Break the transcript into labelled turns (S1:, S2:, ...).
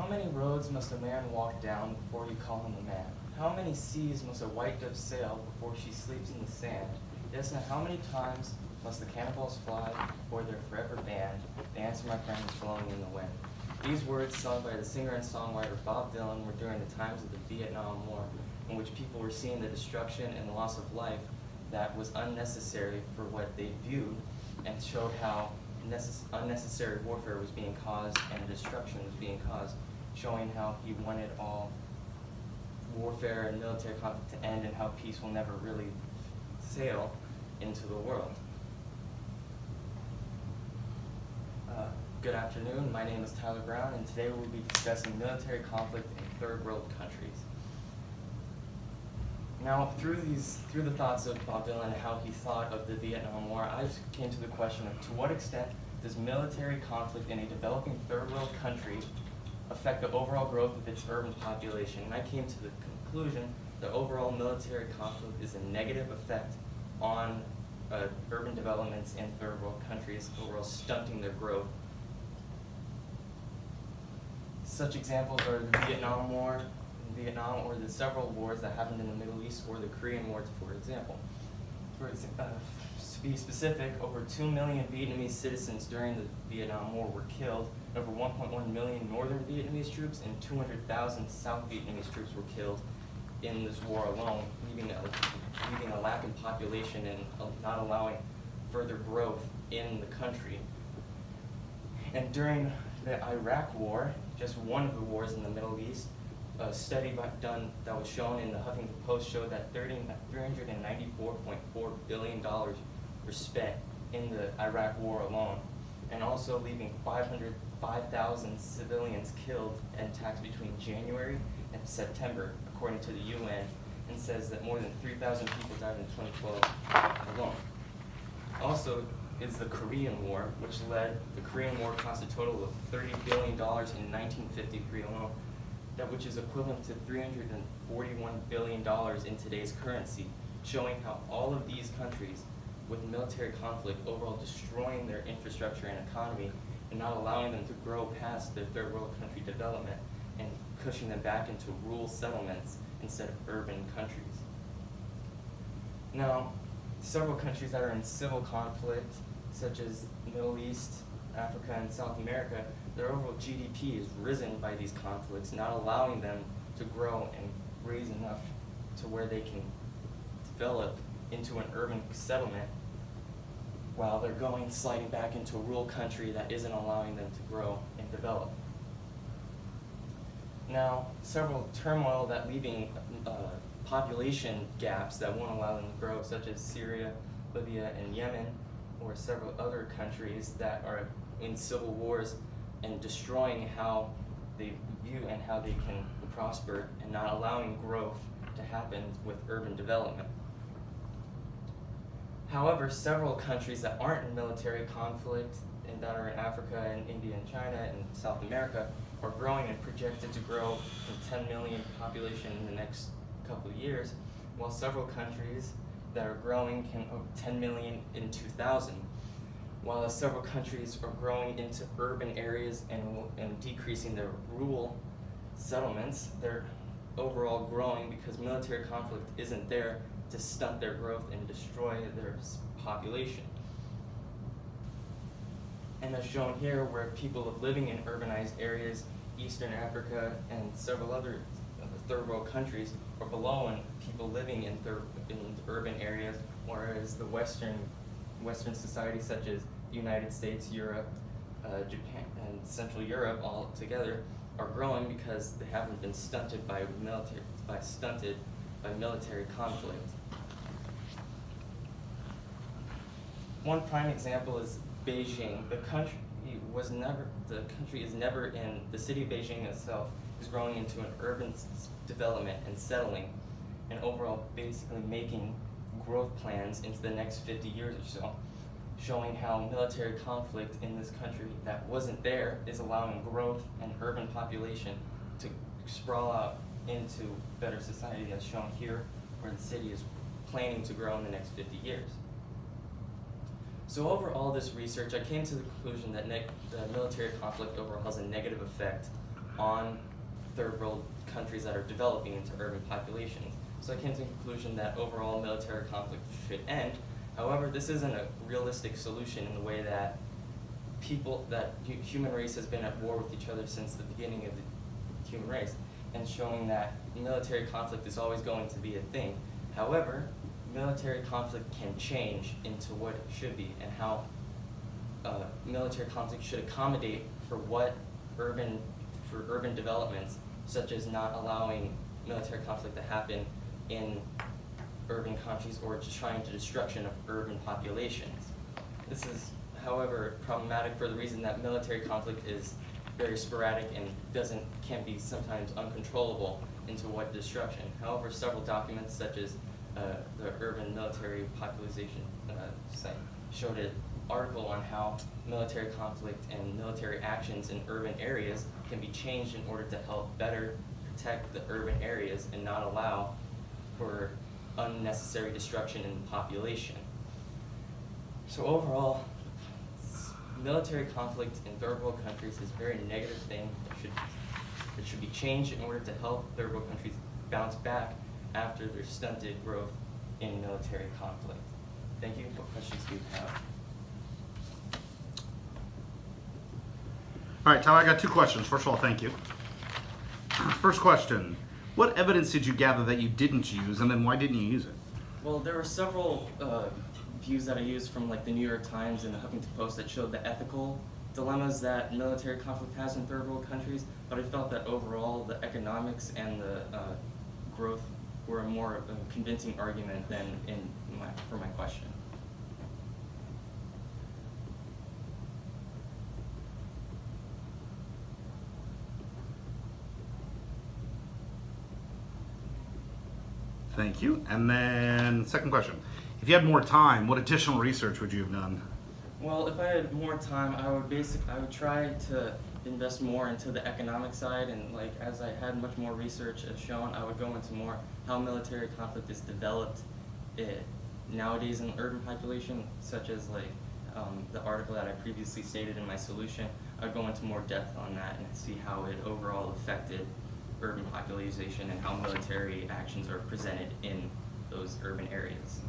S1: How many roads must a man walk down before you call him a man? How many seas must a white dove sail before she sleeps in the sand? Yes, and how many times must the cannonballs fly before they're forever banned? The answer, my friend, is blowing in the wind. These words, sung by the singer and songwriter Bob Dylan, were during the times of the Vietnam War, in which people were seeing the destruction and the loss of life that was unnecessary for what they viewed, and showed how unnecessary warfare was being caused and destruction was being caused, showing how he wanted all warfare and military conflict to end and how peace will never really sail into the world. Good afternoon, my name is Tyler Brown, and today we will be discussing military conflict in third world countries. Now, through the thoughts of Bob Dylan and how he thought of the Vietnam War, I came to the question of to what extent does military conflict in a developing third world country affect the overall growth of its urban population? And I came to the conclusion that overall military conflict is a negative effect on urban developments in third world countries, overall stunting their growth. Such examples are the Vietnam War, or the several wars that happened in the Middle East, or the Korean War, for example. To be specific, over 2 million Vietnamese citizens during the Vietnam War were killed, over 1.1 million Northern Vietnamese troops and 200,000 South Vietnamese troops were killed in this war alone, leaving a lack in population and not allowing further growth in the country. And during the Iraq War, just one of the wars in the Middle East, a study that was shown in the Huffington Post showed that $394.4 billion were spent in the Iraq War alone, and also leaving 5,000 civilians killed and attacked between January and September, according to the UN, and says that more than 3,000 people died in 2012 alone. Also is the Korean War, which the Korean War cost a total of $30 billion in 1953 alone, which is equivalent to $341 billion in today's currency, showing how all of these countries with military conflict overall destroying their infrastructure and economy and not allowing them to grow past their third world country development and pushing them back into rural settlements instead of urban countries. Now, several countries that are in civil conflict, such as the Middle East, Africa, and South America, their overall GDP is risen by these conflicts, not allowing them to grow and raise enough to where they can develop into an urban settlement, while they're sliding back into a rural country that isn't allowing them to grow and develop. Now, several turmoil that leaving population gaps that won't allow them to grow, such as Syria, Libya, and Yemen, or several other countries that are in civil wars and destroying how they view and how they can prosper and not allowing growth to happen with urban development. However, several countries that aren't in military conflict and that are in Africa and India and China and South America are growing and projected to grow from 10 million population in the next couple of years, while several countries that are growing can 10 million in 2000. While several countries are growing into urban areas and decreasing their rural settlements, they're overall growing because military conflict isn't there to stunt their growth and destroy their population. And as shown here, where people living in urbanized areas, Eastern Africa and several other third world countries are below and people living in urban areas, whereas the Western society such as the United States, Europe, Japan, and Central Europe all together are growing because they haven't been stunted by military conflict. One prime example is Beijing. The city of Beijing itself is growing into an urban development and settling, and overall basically making growth plans into the next 50 years or so, showing how military conflict in this country that wasn't there is allowing growth and urban population to sprawl out into better society, as shown here, where the city is planning to grow in the next 50 years. So over all this research, I came to the conclusion that military conflict overall has a negative effect on third world countries that are developing into urban populations. So I came to the conclusion that overall military conflict should end. However, this isn't a realistic solution in the way that human race has been at war with each other since the beginning of the human race, and showing that military conflict is always going to be a thing. However, military conflict can change into what it should be, and how military conflict should accommodate for urban developments, such as not allowing military conflict to happen in urban countries or just trying to destruction of urban populations. This is, however, problematic for the reason that military conflict is very sporadic and can be sometimes uncontrollable into what destruction. However, several documents such as the Urban Military Population site showed an article on how military conflict and military actions in urban areas can be changed in order to help better protect the urban areas and not allow for unnecessary destruction in the population. So overall, military conflict in third world countries is a very negative thing that should be changed in order to help third world countries bounce back after their stunted growth in military conflict. Thank you. What questions do you have?
S2: All right, Tyler, I got 2 questions. First of all, thank you. First question, what evidence did you gather that you didn't use, and then why didn't you use it?
S1: Well, there were several views that I used from like the New York Times and the Huffington Post that showed the ethical dilemmas that military conflict has in third world countries, but I felt that overall the economics and the growth were a more convincing argument than for my question.
S2: Thank you. And then second question, if you had more time, what additional research would you have done?
S1: Well, if I had more time, I would try to invest more into the economic side, and like as I had much more research as shown, I would go into more how military conflict is developed nowadays in the urban population, such as like the article that I previously stated in my solution. I'd go into more depth on that and see how it overall affected urban population and how military actions are presented in those urban areas.